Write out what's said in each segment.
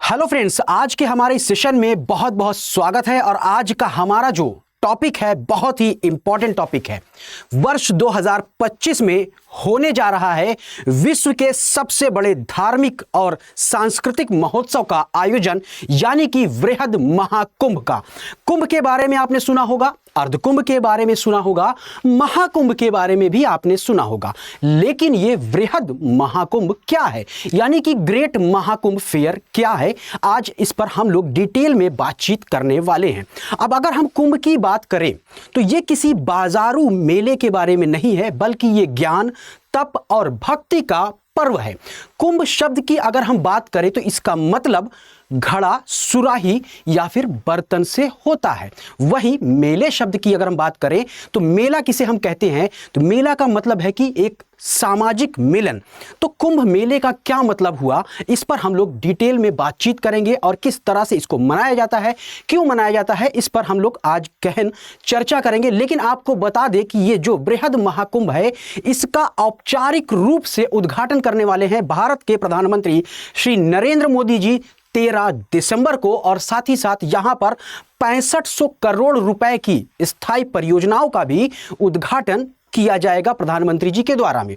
Hello friends, आज के हमारे इस सेशन में बहुत बहुत स्वागत है। और आज का हमारा जो टॉपिक है बहुत ही इंपॉर्टेंट टॉपिक है। वर्ष 2025 में होने जा रहा है विश्व के सबसे बड़े धार्मिक और सांस्कृतिक महोत्सव का आयोजन, यानी कि वृहद महाकुंभ का। कुंभ के बारे में आपने सुना होगा, अर्धकुंभ के बारे में सुना होगा, महाकुंभ के बारे में भी आपने सुना होगा, लेकिन ये वृहद महाकुंभ क्या है, यानी कि ग्रेट महाकुंभ फेयर क्या है, आज इस पर हम लोग डिटेल में बातचीत करने वाले हैं। अब अगर हम कुंभ की बात करें तो ये किसी बाजारू मेले के बारे में नहीं है, बल्कि ये ज्ञान, तप और भक्ति का पर्व है। कुंभ शब्द की अगर हम बात करें तो इसका मतलब घड़ा, सुराही या फिर बर्तन से होता है। वहीं मेले शब्द की अगर हम बात करें तो मेला किसे हम कहते हैं, तो मेला का मतलब है कि एक सामाजिक मिलन। तो कुंभ मेले का क्या मतलब हुआ, इस पर हम लोग डिटेल में बातचीत करेंगे और किस तरह से इसको मनाया जाता है, क्यों मनाया जाता है, इस पर हम लोग आज गहन चर्चा करेंगे। लेकिन आपको बता दें कि ये जो बृहद महाकुंभ है, इसका औपचारिक रूप से उद्घाटन करने वाले हैं भारत के प्रधानमंत्री श्री नरेंद्र मोदी जी 13 दिसंबर को, और साथ ही साथ यहां पर 6500 करोड़ रुपए की स्थायी परियोजनाओं का भी उद्घाटन किया जाएगा प्रधानमंत्री जी के द्वारा में।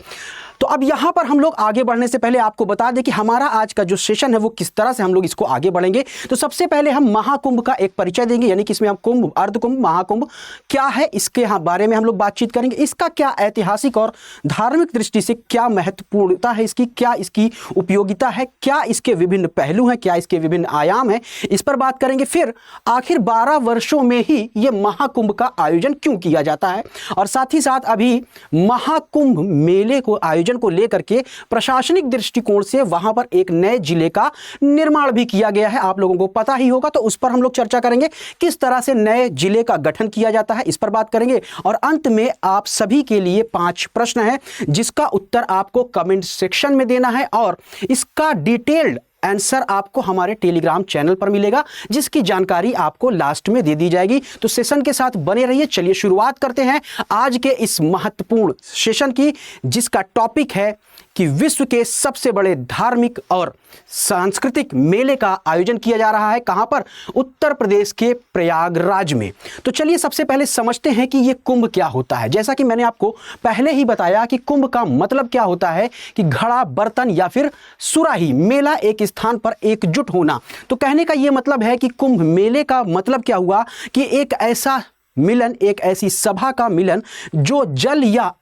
तो अब यहां पर हम लोग आगे बढ़ने से पहले आपको बता दें कि हमारा आज का जो सेशन है वो किस तरह से हम लोग इसको आगे बढ़ेंगे। तो सबसे पहले हम महाकुंभ का एक परिचय देंगे, यानी कि इसमें हम कुंभ, अर्धकुंभ, महाकुंभ क्या है इसके बारे में हम लोग बातचीत करेंगे। इसका क्या ऐतिहासिक और धार्मिक दृष्टि से क्या महत्वपूर्णता है इसकी, क्या इसकी उपयोगिता है, क्या इसके विभिन्न पहलू हैं, क्या इसके विभिन्न आयाम हैं, इस पर बात करेंगे। फिर आखिर 12 वर्षों में ही ये महाकुंभ का आयोजन क्यों किया जाता है, और साथ ही साथ अभी महाकुंभ मेले को आयोजन को लेकर के प्रशासनिक दृष्टिकोण से वहां पर एक नए जिले का निर्माण भी किया गया है, आप लोगों को पता ही होगा। तो उस पर हम लोग चर्चा करेंगे, किस तरह से नए जिले का गठन किया जाता है, इस पर बात करेंगे। और अंत में आप सभी के लिए 5 प्रश्न हैं, जिसका उत्तर आपको कमेंट सेक्शन में देना है, और इसका डिटेल्ड आंसर आपको हमारे टेलीग्राम चैनल पर मिलेगा, जिसकी जानकारी आपको लास्ट में दे दी जाएगी। तो सेशन के साथ बने रहिए। चलिए शुरुआत करते हैं आज के इस महत्वपूर्ण सेशन की, जिसका टॉपिक है कि विश्व के सबसे बड़े धार्मिक और सांस्कृतिक मेले का आयोजन किया जा रहा है। कहां पर? उत्तर प्रदेश के प्रयागराज में। तो चलिए सबसे पहले समझते हैं कि यह कुंभ क्या होता है। जैसा कि मैंने आपको पहले ही बताया कि कुंभ का मतलब क्या होता है कि घड़ा, बर्तन या फिर सुराही, मेला, एक स्थान पर एकजुट होना। तो कहने का यह मतलब है कि कुंभ मेले का मतलब क्या हुआ कि एक ऐसा मिलन, एक ऐसी सभा का मिलन जो जल या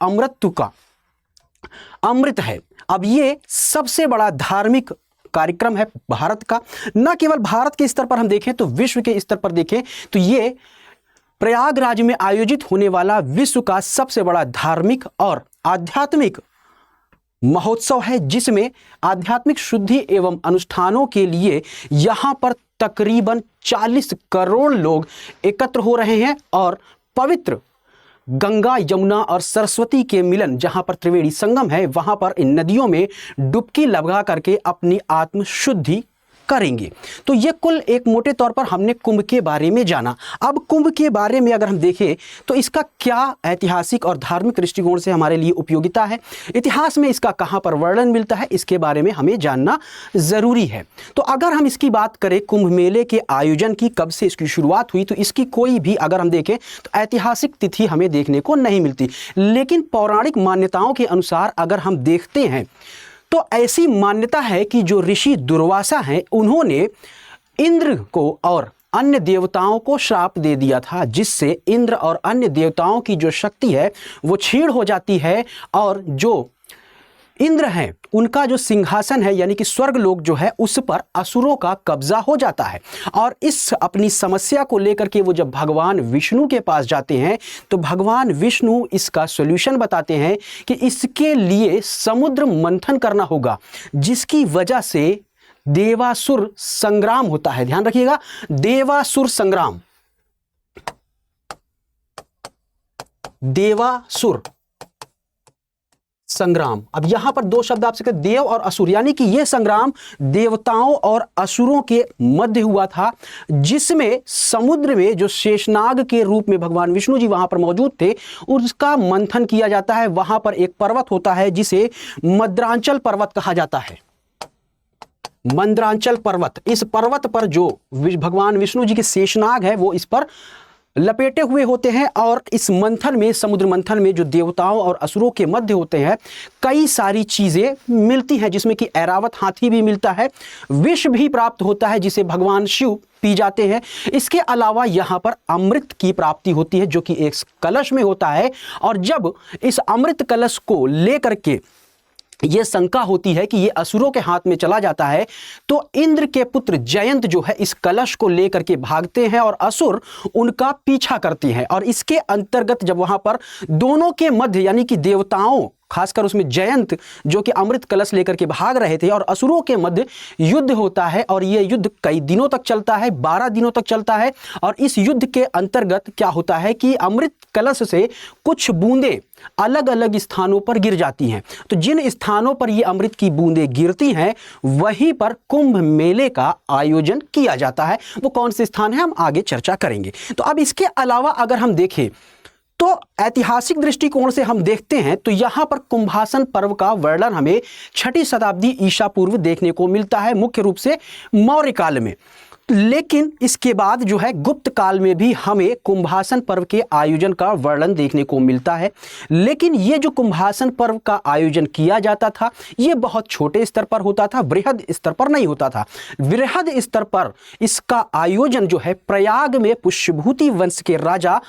अमृत है। अब ये सबसे बड़ा धार्मिक कार्यक्रम है भारत का। न केवल भारत के स्तर पर हम देखें तो विश्व के स्तर पर देखें तो ये प्रयागराज में आयोजित होने वाला विश्व का सबसे बड़ा धार्मिक और आध्यात्मिक महोत्सव है, जिसमें आध्यात्मिक शुद्धि एवं अनुष्ठानों के लिए यहाँ पर तकरीबन 40 करोड़ लोग एकत्र हो रहे हैं। और पवित्र गंगा, यमुना और सरस्वती के मिलन, जहां पर त्रिवेणी संगम है, वहां पर इन नदियों में डुबकी लगा करके अपनी आत्म शुद्धि करेंगे। तो ये कुल एक मोटे तौर पर हमने कुंभ के बारे में जाना। अब कुंभ के बारे में अगर हम देखें तो इसका क्या ऐतिहासिक और धार्मिक दृष्टिकोण से हमारे लिए उपयोगिता है, इतिहास में इसका कहां पर वर्णन मिलता है, इसके बारे में हमें जानना जरूरी है। तो अगर हम इसकी बात करें कुंभ मेले के आयोजन की, कब से इसकी शुरुआत हुई, तो इसकी कोई भी अगर हम देखें तो ऐतिहासिक तिथि हमें देखने को नहीं मिलती। लेकिन पौराणिक मान्यताओं के अनुसार अगर हम देखते हैं तो ऐसी मान्यता है कि जो ऋषि दुर्वासा हैं, उन्होंने इंद्र को और अन्य देवताओं को श्राप दे दिया था, जिससे इंद्र और अन्य देवताओं की जो शक्ति है वो क्षीण हो जाती है, और जो इंद्र हैं उनका जो सिंहासन है, यानी कि स्वर्ग लोक जो है, उस पर असुरों का कब्जा हो जाता है। और इस अपनी समस्या को लेकर के वो जब भगवान विष्णु के पास जाते हैं तो भगवान विष्णु इसका सॉल्यूशन बताते हैं कि इसके लिए समुद्र मंथन करना होगा, जिसकी वजह से देवासुर संग्राम होता है। ध्यान रखिएगा, देवासुर संग्राम, देवासुर संग्राम। अब यहां पर 2 शब्द आपसे कहते, देव और असुर, यानी कि यह संग्राम देवताओं और असुरों के मध्य हुआ था, जिसमें समुद्र में जो शेषनाग के रूप में भगवान विष्णु जी वहां पर मौजूद थे, उसका मंथन किया जाता है। वहां पर एक पर्वत होता है जिसे मद्रांचल पर्वत कहा जाता है। मंदरांचल पर्वत, इस पर्वत पर जो भगवान विष्णु जी के शेषनाग है वो इस पर लपेटे हुए होते हैं। और इस मंथन में, समुद्र मंथन में, जो देवताओं और असुरों के मध्य होते हैं, कई सारी चीजें मिलती हैं, जिसमें कि ऐरावत हाथी भी मिलता है, विष भी प्राप्त होता है जिसे भगवान शिव पी जाते हैं। इसके अलावा यहाँ पर अमृत की प्राप्ति होती है जो कि एक कलश में होता है। और जब इस अमृत कलश को लेकर के ये शंका होती है कि ये असुरों के हाथ में चला जाता है, तो इंद्र के पुत्र जयंत जो है इस कलश को लेकर के भागते हैं और असुर उनका पीछा करते हैं। और इसके अंतर्गत जब वहां पर दोनों के मध्य, यानी कि देवताओं, खासकर उसमें जयंत जो कि अमृत कलश लेकर के भाग रहे थे, और असुरों के मध्य युद्ध होता है, और यह युद्ध कई दिनों तक चलता है, 12 दिनों तक चलता है। और इस युद्ध के अंतर्गत क्या होता है कि अमृत कलश से कुछ बूंदें अलग अलग स्थानों पर गिर जाती हैं। तो जिन स्थानों पर ये अमृत की बूंदें गिरती हैं वहीं पर कुंभ मेले का आयोजन किया जाता है। वो कौन से स्थान है हम आगे चर्चा करेंगे। तो अब इसके अलावा अगर हम देखें तो ऐतिहासिक दृष्टिकोण से हम देखते हैं तो यहां पर कुंभासन पर्व का वर्णन हमें 6ठी शताब्दी ईसा पूर्व देखने को मिलता है, मुख्य रूप से मौर्य काल में। लेकिन इसके बाद जो है गुप्त काल में भी हमें कुंभासन पर्व के आयोजन का वर्णन देखने को मिलता है। लेकिन ये जो कुंभासन पर्व का आयोजन किया जाता था ये बहुत छोटे स्तर पर होता था, बृहद स्तर पर नहीं होता था। बृहद स्तर पर इसका आयोजन जो है प्रयाग में पुष्यभूति वंश के राजा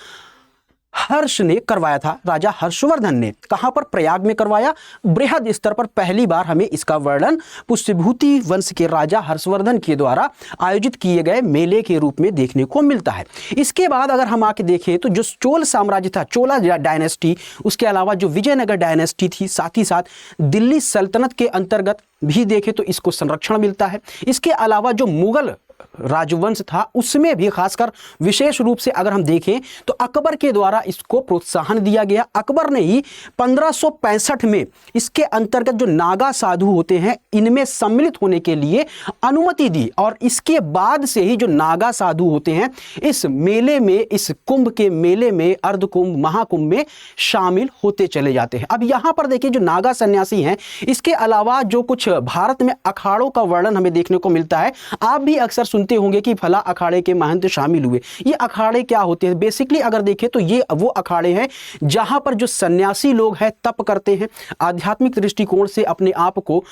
हर्ष ने करवाया था, राजा हर्षवर्धन ने। कहां पर? प्रयाग में करवाया। बृहद स्तर पर पहली बार हमें इसका वर्णन पुष्यभूति वंश के राजा हर्षवर्धन के द्वारा आयोजित किए गए मेले के रूप में देखने को मिलता है। इसके बाद अगर हम आके देखें तो जो चोल साम्राज्य था, चोला डायनेस्टी, उसके अलावा जो विजयनगर डायनेस्टी थी, साथ ही साथ दिल्ली सल्तनत के अंतर्गत भी देखें तो इसको संरक्षण मिलता है। इसके अलावा जो मुगल राजवंश था उसमें भी खासकर विशेष रूप से अगर हम देखें तो अकबर के द्वारा इसको प्रोत्साहन दिया गया। अकबर ने ही 1565 में इसके अंतर्गत जो नागा साधु होते हैं इनमें सम्मिलित होने के लिए अनुमति दी, और इसके बाद से ही जो नागा साधु होते हैं इस मेले में, इस कुंभ के मेले में, अर्धकुंभ महाकुंभ में शामिल होते चले जाते हैं। अब यहां पर देखिए जो नागा सन्यासी हैं, इसके अलावा जो कुछ भारत में अखाड़ों का वर्णन हमें देखने को मिलता है। आप भी अक्सर सुनते होंगे कि फला अखाड़े के महंत शामिल हुए। ये अखाड़े क्या होते हैं? बेसिकली अगर देखें तो ये वो अखाड़े हैं जहां पर जो सन्यासी लोग हैं तप करते हैं, आध्यात्मिक दृष्टिकोण से अपने आप को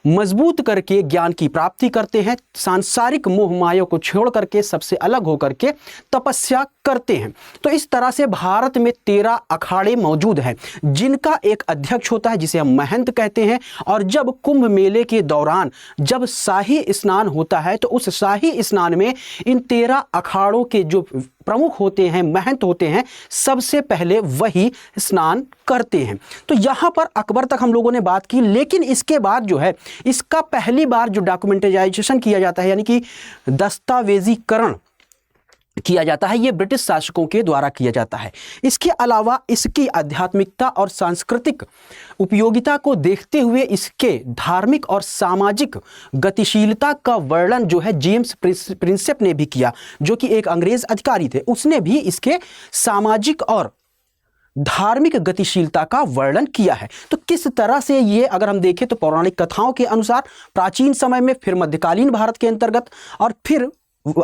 मजबूत करके ज्ञान की प्राप्ति करते हैं, सांसारिक मोह माया को छोड़ करके सबसे अलग होकर के तपस्या करते हैं। तो इस तरह से भारत में 13 अखाड़े मौजूद हैं जिनका एक अध्यक्ष होता है जिसे हम महंत कहते हैं। और जब कुंभ मेले के दौरान जब शाही स्नान होता है तो उस शाही स्नान में इन 13 अखाड़ों के जो प्रमुख होते हैं, महंत होते हैं, सबसे पहले वही स्नान करते हैं। तो यहां पर अकबर तक हम लोगों ने बात की। लेकिन इसके बाद जो है इसका पहली बार जो डॉक्यूमेंटाइजेशन किया जाता है, यानी कि दस्तावेजीकरण किया जाता है, ये ब्रिटिश शासकों के द्वारा किया जाता है। इसके अलावा इसकी आध्यात्मिकता और सांस्कृतिक उपयोगिता को देखते हुए इसके धार्मिक और सामाजिक गतिशीलता का वर्णन जो है जेम्स प्रिंसेप ने भी किया, जो कि एक अंग्रेज अधिकारी थे। उसने भी इसके सामाजिक और धार्मिक गतिशीलता का वर्णन किया है। तो किस तरह से ये अगर हम देखें तो पौराणिक कथाओं के अनुसार प्राचीन समय में, फिर मध्यकालीन भारत के अंतर्गत, और फिर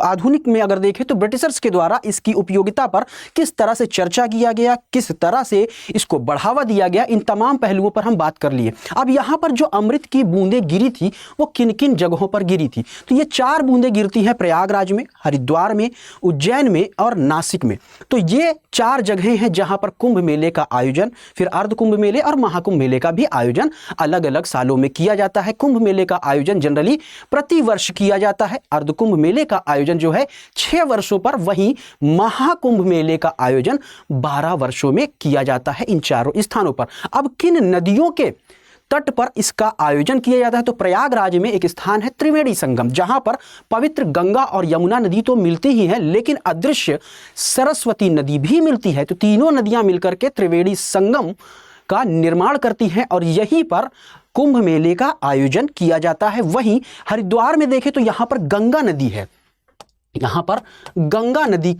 आधुनिक में अगर देखें तो ब्रिटिशर्स के द्वारा इसकी उपयोगिता पर किस तरह से चर्चा किया गया, किस तरह से इसको बढ़ावा दिया गया, इन तमाम पहलुओं पर हम बात कर लिए। अब यहाँ पर जो अमृत की बूंदें गिरी थी वो किन किन जगहों पर गिरी थी? तो ये 4 बूंदें गिरती हैं प्रयागराज में, हरिद्वार में, उज्जैन में और नासिक में। तो ये 4 जगहें हैं जहाँ पर कुंभ मेले का आयोजन, फिर अर्ध कुंभ मेले और महाकुंभ मेले का भी आयोजन अलग अलग सालों में किया जाता है। कुंभ मेले का आयोजन जनरली प्रति वर्ष किया जाता है। अर्ध कुंभ मेले का आयोजन जो है 6 वर्षों पर, वहीं महाकुंभ मेले का आयोजन 12 वर्षों में किया जाता है इन 4 स्थानों पर। अब किन नदियों के तट पर इसका आयोजन किया जाता है? तो प्रयागराज में एक स्थान है त्रिवेणी संगम, जहां पर पवित्र गंगा और यमुना नदी तो मिलती ही है लेकिन अदृश्य सरस्वती नदी भी मिलती है। तो तीनों नदियां मिलकर के त्रिवेणी संगम का निर्माण करती हैं और यहीं पर कुंभ मेले का आयोजन किया जाता है। वहीं हरिद्वार में देखें तो यहां पर गंगा नदी है, यहाँ पर गंगा नदी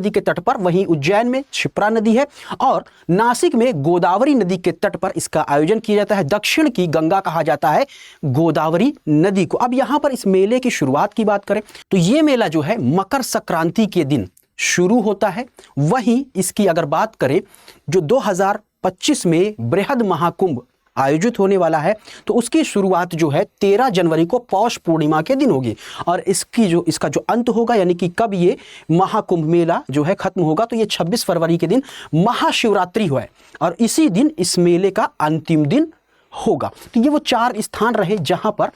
के तट पर, वहीं उज्जैन में क्षिप्रा नदी है और नासिक में गोदावरी नदी के तट पर इसका आयोजन किया जाता है। दक्षिण की गंगा कहा जाता है गोदावरी नदी को। अब यहाँ पर इस मेले की शुरुआत की बात करें तो ये मेला जो है मकर संक्रांति के दिन शुरू होता है। वहीं इसकी अगर बात करें जो 2025 में बृहद महाकुंभ आयोजित होने वाला है तो उसकी शुरुआत जो है 13 जनवरी को पौष पूर्णिमा के दिन होगी और इसका जो अंत होगा, यानी कि कब ये महाकुंभ मेला जो है खत्म होगा, तो ये 26 फरवरी के दिन महाशिवरात्रि है और इसी दिन इस मेले का अंतिम दिन होगा। तो ये वो 4 स्थान रहे जहां पर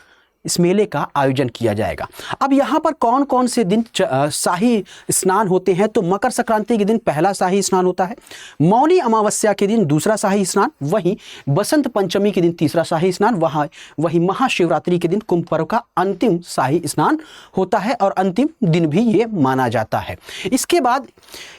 इस मेले का आयोजन किया जाएगा। अब यहाँ पर कौन कौन से दिन शाही स्नान होते हैं, तो मकर संक्रांति के दिन पहला शाही स्नान होता है, मौनी अमावस्या के दिन दूसरा शाही स्नान, वहीं बसंत पंचमी के दिन तीसरा शाही स्नान, वहीं महाशिवरात्रि के दिन कुंभ पर्व का अंतिम शाही स्नान होता है और अंतिम दिन भी ये माना जाता है। इसके बाद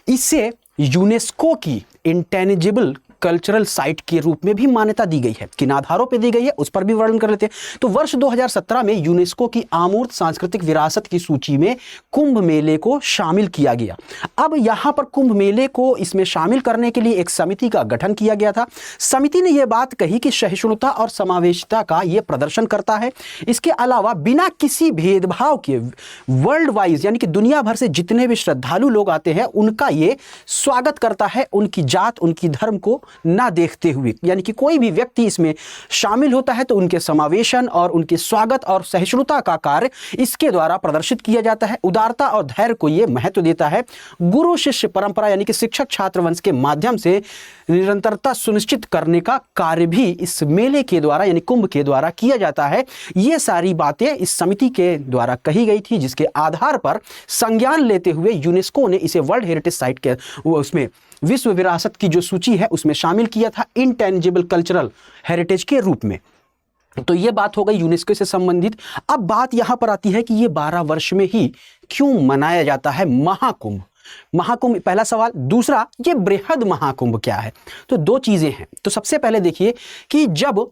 इसे यूनेस्को की इंटेंजिबल कल्चरल साइट के रूप में भी मान्यता दी गई है। किन आधारों पर दी गई है उस पर भी वर्णन कर लेते हैं। तो वर्ष 2017 में यूनेस्को की अमूर्त सांस्कृतिक विरासत की सूची में कुंभ मेले को शामिल किया गया। अब यहाँ पर कुंभ मेले को इसमें शामिल करने के लिए एक समिति का गठन किया गया था। समिति ने यह बात कही कि सहिष्णुता और समावेशिता का यह प्रदर्शन करता है। इसके अलावा बिना किसी भेदभाव के वर्ल्ड वाइज, यानी कि दुनिया भर से जितने भी श्रद्धालु लोग आते हैं उनका ये स्वागत करता है, उनकी जात उनकी धर्म को ना देखते हुए, यानी कि कोई भी व्यक्ति इसमें शामिल होता है तो उनके समावेशन और उनके स्वागत और सहिष्णुता का कार्य इसके द्वारा प्रदर्शित किया जाता है। उदारता और धैर्य को यह महत्व देता है। गुरु शिष्य परंपरा यानी कि शिक्षक छात्र वंश के माध्यम से निरंतरता सुनिश्चित करने का कार्य भी इस मेले के द्वारा यानी कुंभ के द्वारा किया जाता है। ये सारी बातें इस समिति के द्वारा कही गई थी, जिसके आधार पर संज्ञान लेते हुए यूनेस्को ने इसे वर्ल्ड हेरिटेज साइट के उसमें विश्व विरासत की जो सूची है उसमें शामिल किया था, इंटेंजिबल कल्चरल हेरिटेज के रूप में। तो ये बात हो गई यूनेस्को से संबंधित। अब बात यहां पर आती है कि ये 12 वर्ष में ही क्यों मनाया जाता है महाकुंभ। महाकुंभ पहला सवाल। दूसरा, ये बृहद महाकुंभ क्या है? तो 2 चीजें हैं। तो सबसे पहले देखिए कि जब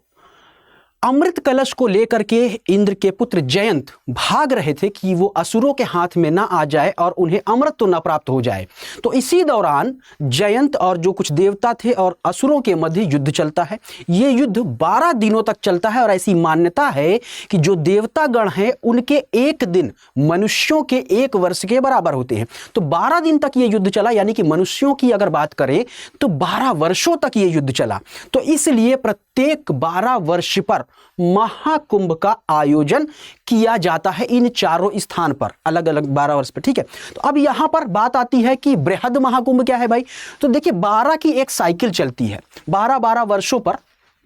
अमृत कलश को लेकर के इंद्र के पुत्र जयंत भाग रहे थे कि वो असुरों के हाथ में ना आ जाए और उन्हें अमृत तो ना प्राप्त हो जाए, तो इसी दौरान जयंत और जो कुछ देवता थे और असुरों के मध्य युद्ध चलता है। ये युद्ध 12 दिनों तक चलता है और ऐसी मान्यता है कि जो देवता गण हैं उनके एक दिन मनुष्यों के 1 वर्ष के बराबर होते हैं। तो 12 दिन तक ये युद्ध चला, यानी कि मनुष्यों की अगर बात करें तो 12 वर्षों तक ये युद्ध चला। तो इसलिए प्रत्येक 12 वर्ष पर महाकुंभ का आयोजन किया जाता है इन चारों स्थान पर, अलग अलग 12 वर्ष पर। ठीक है, तो अब यहां पर बात आती है कि बृहद महाकुंभ क्या है भाई। तो देखिए 12 की एक साइकिल चलती है, 12 वर्षों पर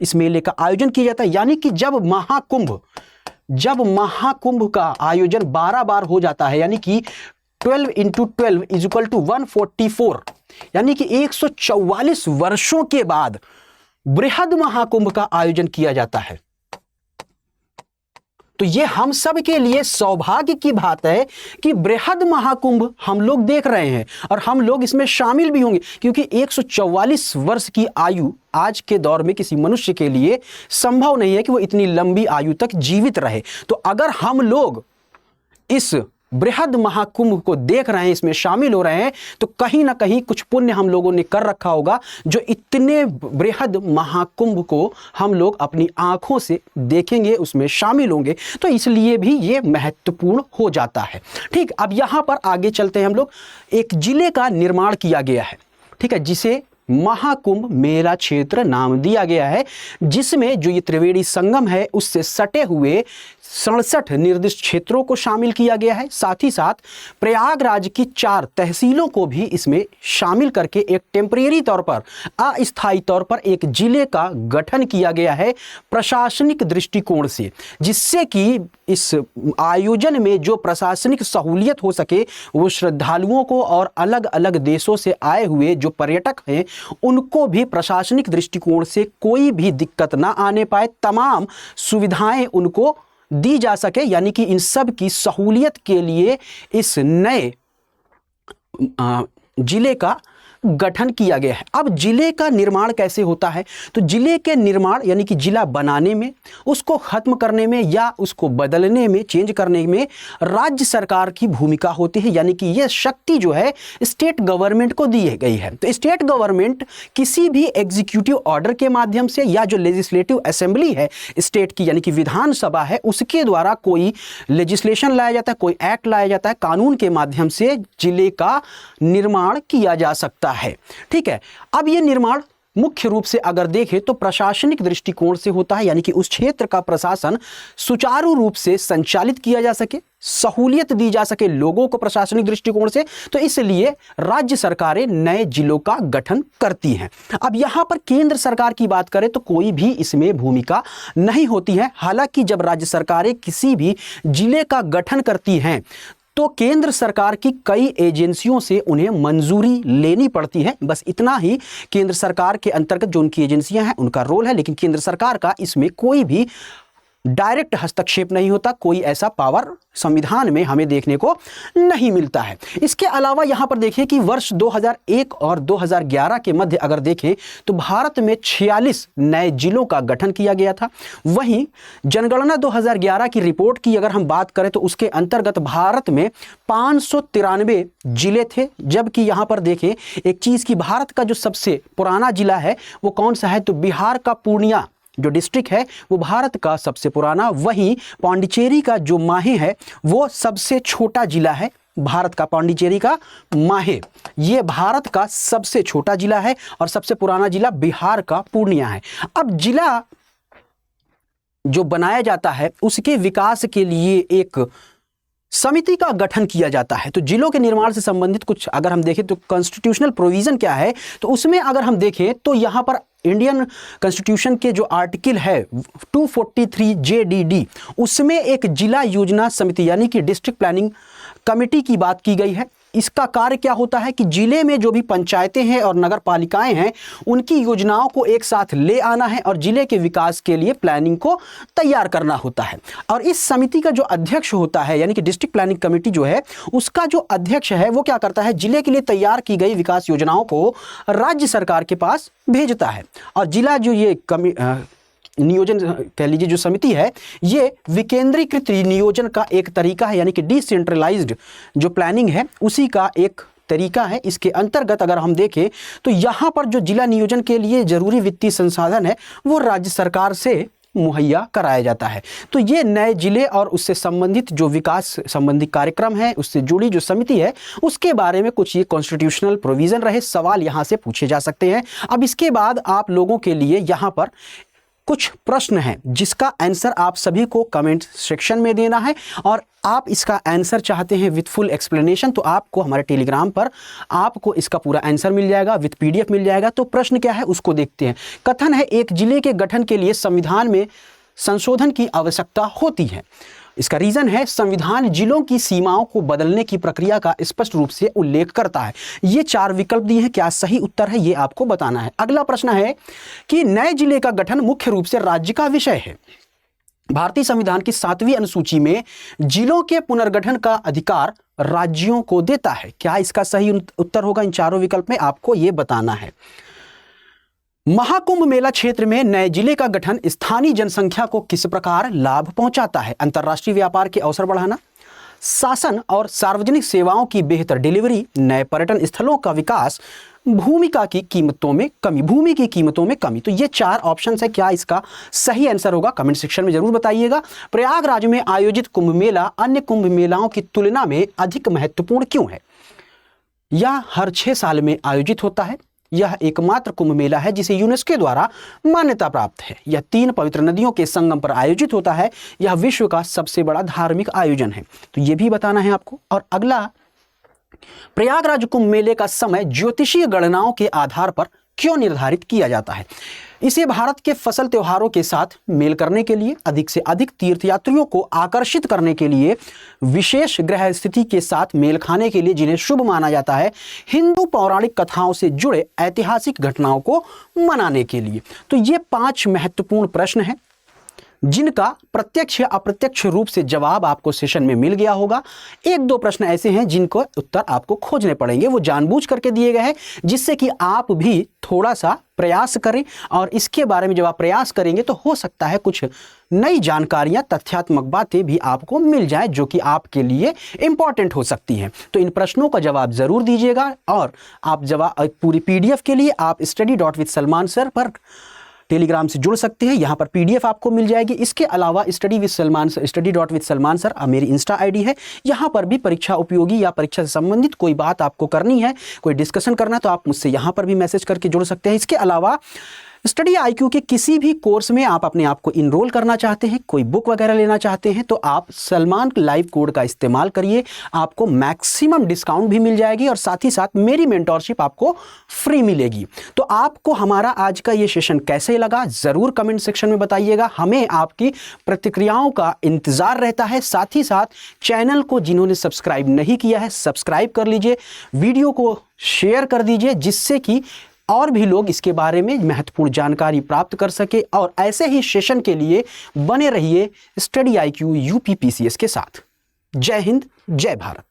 इस मेले का आयोजन किया जाता है। यानी कि जब महाकुंभ का आयोजन 12 बार हो जाता है, यानी कि 12 × 12 = 144, यानी कि 144 वर्षों के बाद बृहद महाकुंभ का आयोजन किया जाता है। तो ये हम सब के लिए सौभाग्य की बात है कि बृहद महाकुंभ हम लोग देख रहे हैं और हम लोग इसमें शामिल भी होंगे, क्योंकि 144 वर्ष की आयु आज के दौर में किसी मनुष्य के लिए संभव नहीं है कि वो इतनी लंबी आयु तक जीवित रहे। तो अगर हम लोग इस बृहद महाकुंभ को देख रहे हैं, इसमें शामिल हो रहे हैं, तो कहीं ना कहीं कुछ पुण्य हम लोगों ने कर रखा होगा जो इतने बृहद महाकुंभ को हम लोग अपनी आंखों से देखेंगे, उसमें शामिल होंगे। तो इसलिए भी ये महत्वपूर्ण हो जाता है। ठीक, अब यहां पर आगे चलते हैं हम लोग। एक जिले का निर्माण किया गया है, ठीक है, जिसे महाकुंभ मेला क्षेत्र नाम दिया गया है, जिसमें जो ये त्रिवेणी संगम है उससे सटे हुए 67 निर्दिष्ट क्षेत्रों को शामिल किया गया है। साथ ही साथ प्रयागराज की 4 तहसीलों को भी इसमें शामिल करके एक टेम्परेरी तौर पर, अस्थायी तौर पर एक जिले का गठन किया गया है प्रशासनिक दृष्टिकोण से, जिससे कि इस आयोजन में जो प्रशासनिक सहूलियत हो सके वो श्रद्धालुओं को और अलग अलग देशों से आए हुए जो पर्यटक हैं उनको भी प्रशासनिक दृष्टिकोण से कोई भी दिक्कत ना आने पाए, तमाम सुविधाएं उनको दी जा सके। यानी कि इन सब की सहूलियत के लिए इस नए जिले का गठन किया गया है। अब जिले का निर्माण कैसे होता है, तो जिले के निर्माण यानी कि जिला बनाने में, उसको खत्म करने में या उसको बदलने में, चेंज करने में राज्य सरकार की भूमिका होती है, यानी कि यह शक्ति जो है स्टेट गवर्नमेंट को दी गई है। तो स्टेट गवर्नमेंट किसी भी एग्जीक्यूटिव ऑर्डर के माध्यम से या जो लेजिस्लेटिव असेंबली है स्टेट की यानी कि विधानसभा है, उसके द्वारा कोई लेजिस्लेशन लाया जाता है, कोई एक्ट लाया जाता है, कानून के माध्यम से जिले का निर्माण किया जा सकता है। ठीक है, अब यह निर्माण मुख्य रूप से अगर देखें तो प्रशासनिक दृष्टिकोण से होता है, यानी कि उस क्षेत्र का प्रशासन सुचारू रूप से संचालित किया जा सके, सहूलियत दी जा सके लोगों को प्रशासनिक दृष्टिकोण से। तो इसलिए राज्य सरकारें नए जिलों का गठन करती हैं। अब यहां पर केंद्र सरकार की बात करें तो कोई भी इसमें भूमिका नहीं होती है। हालांकि जब राज्य सरकारें किसी भी जिले का गठन करती हैं तो केंद्र सरकार की कई एजेंसियों से उन्हें मंजूरी लेनी पड़ती है। बस इतना ही केंद्र सरकार के अंतर्गत जो उनकी एजेंसियां हैं उनका रोल है, लेकिन केंद्र सरकार का इसमें कोई भी डायरेक्ट हस्तक्षेप नहीं होता, कोई ऐसा पावर संविधान में हमें देखने को नहीं मिलता है। इसके अलावा यहां पर देखिए कि वर्ष 2001 और 2011 के मध्य अगर देखें तो भारत में 46 नए जिलों का गठन किया गया था। वहीं जनगणना 2011 की रिपोर्ट की अगर हम बात करें तो उसके अंतर्गत भारत में 593 जिले थे, जबकि यहां पर देखें एक चीज की भारत का जो सबसे पुराना जिला है वो कौन सा है, तो बिहार का पूर्णिया जो डिस्ट्रिक्ट है वो भारत का सबसे पुराना। वहीं पांडिचेरी का जो माहे है वो सबसे छोटा जिला है भारत का। पांडिचेरी का माहे ये भारत का सबसे छोटा जिला है और सबसे पुराना जिला बिहार का पूर्णिया है। अब जिला जो बनाया जाता है उसके विकास के लिए एक समिति का गठन किया जाता है। तो जिलों के निर्माण से संबंधित कुछ अगर हम देखें तो कॉन्स्टिट्यूशनल प्रोविजन क्या है, तो उसमें अगर हम देखें तो यहां पर इंडियन कॉन्स्टिट्यूशन के जो आर्टिकल है 243 JDD उसमें एक जिला योजना समिति यानी कि डिस्ट्रिक्ट प्लानिंग कमेटी की बात की गई है। इसका कार्य क्या होता है कि जिले में जो भी पंचायतें हैं और नगर पालिकाएं हैं उनकी योजनाओं को एक साथ ले आना है और जिले के विकास के लिए प्लानिंग को तैयार करना होता है। और इस समिति का जो अध्यक्ष होता है यानी कि डिस्ट्रिक्ट प्लानिंग कमेटी जो है उसका जो अध्यक्ष है वो क्या करता है, जिले के लिए तैयार की गई विकास योजनाओं को राज्य सरकार के पास भेजता है। और जिला जो ये नियोजन कह लीजिए जो समिति है ये विकेंद्रीकृत नियोजन का एक तरीका है, यानी कि डिसेंट्रलाइज्ड जो प्लानिंग है उसी का एक तरीका है। इसके अंतर्गत अगर हम देखें तो यहाँ पर जो जिला नियोजन के लिए जरूरी वित्तीय संसाधन है वो राज्य सरकार से मुहैया कराया जाता है। तो ये नए जिले और उससे संबंधित जो विकास संबंधी कार्यक्रम है उससे जुड़ी जो समिति है उसके बारे में कुछ ये कॉन्स्टिट्यूशनल प्रोविजन रहे सवाल यहाँ से पूछे जा सकते हैं। अब इसके बाद आप लोगों के लिए यहाँ पर कुछ प्रश्न हैं जिसका आंसर आप सभी को कमेंट सेक्शन में देना है और आप इसका आंसर चाहते हैं विद फुल एक्सप्लेनेशन तो आपको हमारे टेलीग्राम पर आपको इसका पूरा आंसर मिल जाएगा, विद PDF मिल जाएगा। तो प्रश्न क्या है उसको देखते हैं। कथन है एक जिले के गठन के लिए संविधान में संशोधन की आवश्यकता होती है। इसका रीजन है संविधान जिलों की सीमाओं को बदलने की प्रक्रिया का स्पष्ट रूप से उल्लेख करता है। ये 4 विकल्प दिए हैं, क्या सही उत्तर है ये आपको बताना है। अगला प्रश्न है कि नए जिले का गठन मुख्य रूप से राज्य का विषय है। भारतीय संविधान की 7वीं अनुसूची में जिलों के पुनर्गठन का अधिकार राज्यों को देता है। क्या इसका सही उत्तर होगा इन 4 विकल्प में, आपको ये बताना है। महाकुंभ मेला क्षेत्र में नए जिले का गठन स्थानीय जनसंख्या को किस प्रकार लाभ पहुंचाता है। अंतर्राष्ट्रीय व्यापार के अवसर बढ़ाना, शासन और सार्वजनिक सेवाओं की बेहतर डिलीवरी, नए पर्यटन स्थलों का विकास, भूमि की कीमतों में कमी। तो ये 4 ऑप्शन है, क्या इसका सही आंसर होगा कमेंट सेक्शन में जरूर बताइएगा। प्रयागराज में आयोजित कुंभ मेला अन्य कुंभ मेलाओं की तुलना में अधिक महत्वपूर्ण क्यों है। यह हर 6 साल में आयोजित होता है। यह एकमात्र कुंभ मेला है जिसे यूनेस्को द्वारा मान्यता प्राप्त है। यह 3 पवित्र नदियों के संगम पर आयोजित होता है। यह विश्व का सबसे बड़ा धार्मिक आयोजन है। तो यह भी बताना है आपको। और अगला, प्रयागराज कुंभ मेले का समय ज्योतिषीय गणनाओं के आधार पर क्यों निर्धारित किया जाता है। इसे भारत के फसल त्योहारों के साथ मेल करने के लिए, अधिक से अधिक तीर्थयात्रियों को आकर्षित करने के लिए, विशेष ग्रह स्थिति के साथ मेल खाने के लिए जिन्हें शुभ माना जाता है, हिंदू पौराणिक कथाओं से जुड़े ऐतिहासिक घटनाओं को मनाने के लिए। तो ये 5 महत्वपूर्ण प्रश्न हैं जिनका प्रत्यक्ष या अप्रत्यक्ष रूप से जवाब आपको सेशन में मिल गया होगा। एक दो प्रश्न ऐसे हैं जिनको उत्तर आपको खोजने पड़ेंगे, वो जानबूझ करके दिए गए हैं जिससे कि आप भी थोड़ा सा प्रयास करें, और इसके बारे में जब आप प्रयास करेंगे तो हो सकता है कुछ नई जानकारियां, तथ्यात्मक बातें भी आपको मिल जाए जो कि आपके लिए इंपॉर्टेंट हो सकती हैं। तो इन प्रश्नों का जवाब जरूर दीजिएगा, और आप जवाब पूरी पीडीएफ के लिए आप study.with-salman-sir पर टेलीग्राम से जुड़ सकते हैं। यहाँ पर पीडीएफ आपको मिल जाएगी। इसके अलावा study.with-salman-sir मेरी इंस्टा आईडी है। यहाँ पर भी परीक्षा उपयोगी या परीक्षा से संबंधित कोई बात आपको करनी है, कोई डिस्कशन करना है, तो आप मुझसे यहाँ पर भी मैसेज करके जुड़ सकते हैं। इसके अलावा स्टडी आईक्यू के किसी भी कोर्स में आप अपने आप को इनरोल करना चाहते हैं, कोई बुक वगैरह लेना चाहते हैं, तो आप सलमान लाइव कोड का इस्तेमाल करिए। आपको मैक्सिमम डिस्काउंट भी मिल जाएगी और साथ ही साथ मेरी मेंटोरशिप आपको फ्री मिलेगी। तो आपको हमारा आज का ये सेशन कैसे लगा ज़रूर कमेंट सेक्शन में बताइएगा। हमें आपकी प्रतिक्रियाओं का इंतज़ार रहता है। साथ ही साथ चैनल को जिन्होंने सब्सक्राइब नहीं किया है सब्सक्राइब कर लीजिए, वीडियो को शेयर कर दीजिए जिससे कि और भी लोग इसके बारे में महत्वपूर्ण जानकारी प्राप्त कर सके। और ऐसे ही सेशन के लिए बने रहिए स्टडी आईक्यू यूपी पीसीएस के साथ। जय हिंद, जय भारत।